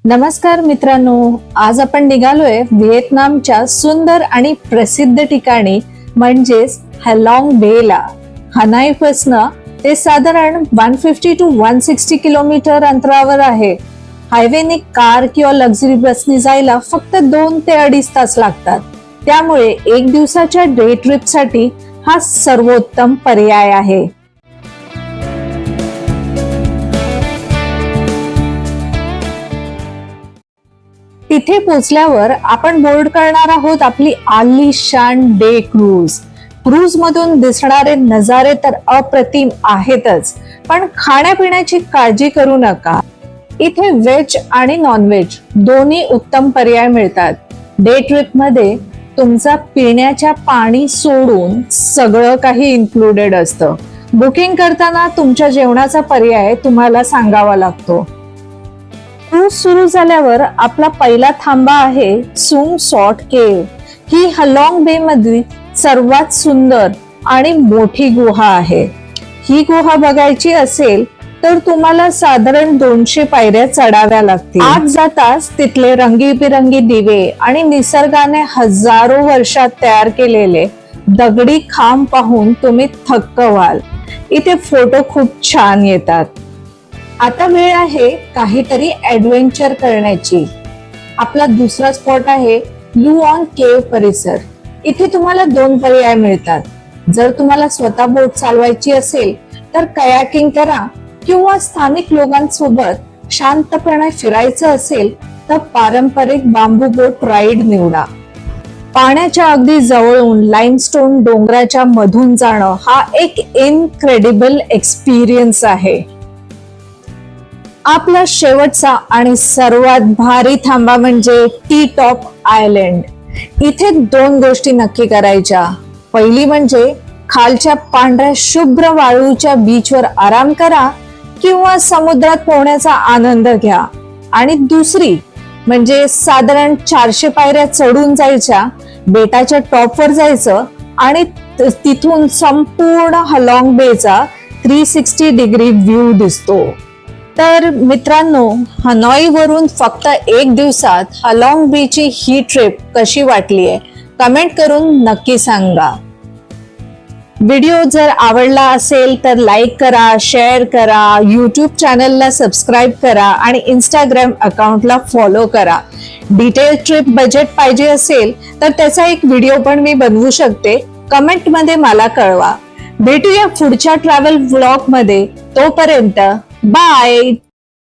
नमस्कार मित्रांनो, आज आपण निघालोय व्हिएतनामच्या सुंदर आणि प्रसिद्ध ठिकाणी म्हणजेच हॅलॉंग बेला. हनाई पासनं ते साधारण 150 to 160 किलोमीटर अंतरावर आहे. हायवेने कार किंवा लक्झरी बसने जायला फक्त 2 ते 2.5 तास लागतात. त्यामुळे एक दिवसाच्या डे ट्रिप साठी हा सर्वोत्तम पर्याय आहे. तिथे पोहोचल्यावर आपण बोर्ड करणार आहोत आपली आलिशान डे क्रूज. क्रूज मधून दिसणारे नजारे तर अप्रतिम आहेतच, पण खाण्यापिण्याची काळजी करू नका. इथे व्हेज आणि नॉनव्हेज दोन्ही उत्तम पर्याय मिळतात. डे ट्रिप मध्ये तुमचा पिण्याच्या पाणी सोडून सगळं काही इन्क्लुडेड असतं. बुकिंग करताना तुमच्या जेवणाचा पर्याय तुम्हाला सांगावा लागतो. क्रूज सुरू झाल्यावर आपला पहिला थांबा आहे सुंग सॉट केव. ही हलॉंग बे मधली सर्वात सुंदर आणि मोठी गुहा आहे. ही गुहा बघायची असेल तर तुम्हाला साधारण 200 पायऱ्या चढाव्या लागतील. आत जाताच तिथले रंगीबिरंगी दिवे आणि निसर्गाने हजारो वर्षात तयार केलेले दगडी खांब पाहून तुम्ही थक्क व्हाल. इथे फोटो खूप छान येतात. आता वेळ आहे काहीतरी ऍडव्हेंचर करण्याची. आपला दुसरा स्पॉट आहे लुऑन केव परिसर. इथे तुम्हाला 2 पर्याय मिळतात. जर तुम्हाला स्वतः बोट चालवायची असेल तर कयाकिंग करा, किंवा स्थानिक लोकांसोबत शांतपणे फिरायचं असेल तर पारंपरिक बांबू बोट राईड निवडा. पाण्याच्या अगदी जवळून लाईमस्टोन डोंगराच्या मधून जाणं हा एक इनक्रेडिबल एक्सपिरियन्स आहे. आपला शेवटचा आणि सर्वात भारी थांबा म्हणजे टी टॉप आयलंड. इथे 2 गोष्टी नक्की करायच्या. पहिली म्हणजे खालच्या पांढऱ्या शुभ्र वाळूच्या बीचवर आराम करा किंवा समुद्रात पोहण्याचा आनंद घ्या. आणि दुसरी म्हणजे साधारण 400 पायऱ्या चढून जायच्या, बेटाच्या टॉपवर जायचं आणि तिथून संपूर्ण हलॉंग बेचा 360 डिग्री व्ह्यू दिसतो. तर मित्रांनो, हनॉई वरून फक्त 1 दिवसात हलॉंग बीची ही ट्रिप कशी वाटली आहे कमेंट करून नक्की सांगा. व्हिडिओ जर आवडला असेल तर लाईक करा, शेअर करा, यूट्यूब चॅनलला सबस्क्राईब करा आणि इंस्टाग्राम अकाउंटला फॉलो करा. डिटेल ट्रिप बजेट पाहिजे असेल तर त्याचा एक व्हिडिओ पण मी बनवू शकते. कमेंट मध्ये मला कळवा. भेटूया पुढच्या ट्रॅव्हल व्लॉग मध्ये. तोपर्यंत बाय.